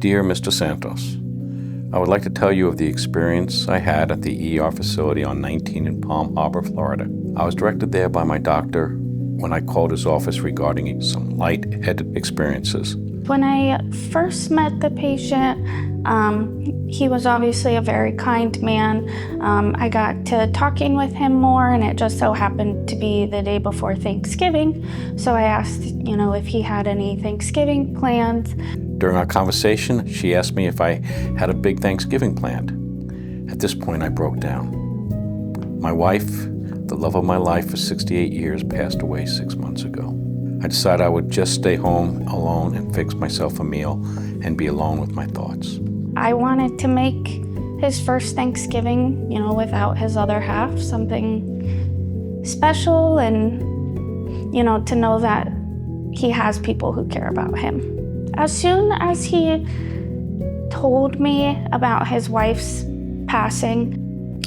Dear Mr. Santos, I would like to tell you of the experience I had at the ER facility on 19 in Palm Harbor, Florida. I was directed there by my doctor when I called his office regarding some lightheaded experiences. When I first met the patient, he was obviously a very kind man. I got to talking with him more, and it just so happened to be the day before Thanksgiving. So I asked, if he had any Thanksgiving plans. During our conversation, she asked me if I had a big Thanksgiving planned. At this point, I broke down. My wife, the love of my life for 68 years, passed away 6 months ago. I decided I would just stay home alone and fix myself a meal and be alone with my thoughts. I wanted to make his first Thanksgiving, without his other half, something special and, to know that he has people who care about him. As soon as he told me about his wife's passing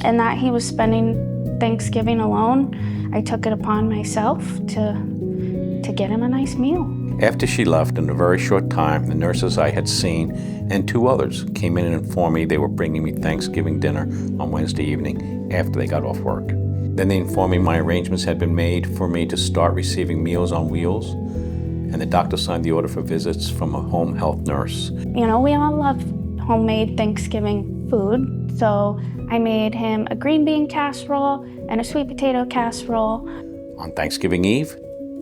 and that he was spending Thanksgiving alone, I took it upon myself to get him a nice meal. After she left, in a very short time, the nurses I had seen and 2 others came in and informed me they were bringing me Thanksgiving dinner on Wednesday evening after they got off work. Then they informed me my arrangements had been made for me to start receiving Meals on Wheels, and the doctor signed the order for visits from a home health nurse. We all love homemade Thanksgiving food, so I made him a green bean casserole and a sweet potato casserole. On Thanksgiving Eve,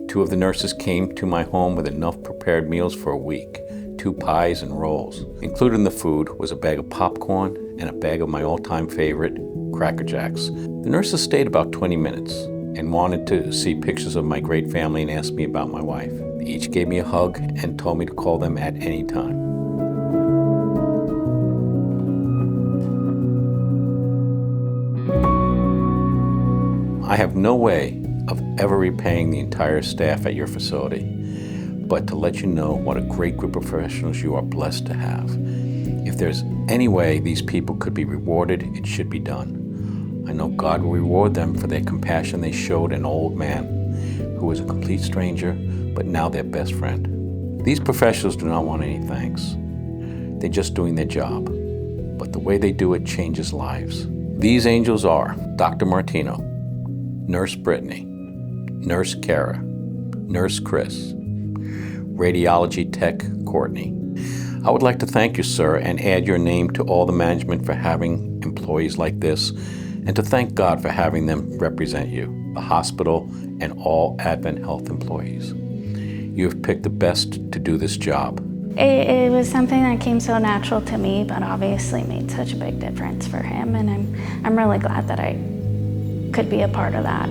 2 of the nurses came to my home with enough prepared meals for a week, 2 pies and rolls. Included in the food was a bag of popcorn and a bag of my all-time favorite, Cracker Jacks. The nurses stayed about 20 minutes and wanted to see pictures of my great family and asked me about my wife. They each gave me a hug and told me to call them at any time. I have no way of ever repaying the entire staff at your facility, but to let you know what a great group of professionals you are blessed to have. If there's any way these people could be rewarded, it should be done. I know God will reward them for their compassion they showed an old man who was a complete stranger, but now their best friend. These professionals do not want any thanks. They're just doing their job, but the way they do it changes lives. These angels are Dr. Martino, Nurse Brittany, Nurse Cara, Nurse Chris, Radiology Tech Courtney. I would like to thank you, sir, and add your name to all the management for having employees like this, and to thank God for having them represent you, the hospital, and all AdventHealth employees. You have picked the best to do this job. It was something that came so natural to me, but obviously made such a big difference for him, and I'm really glad that I could be a part of that.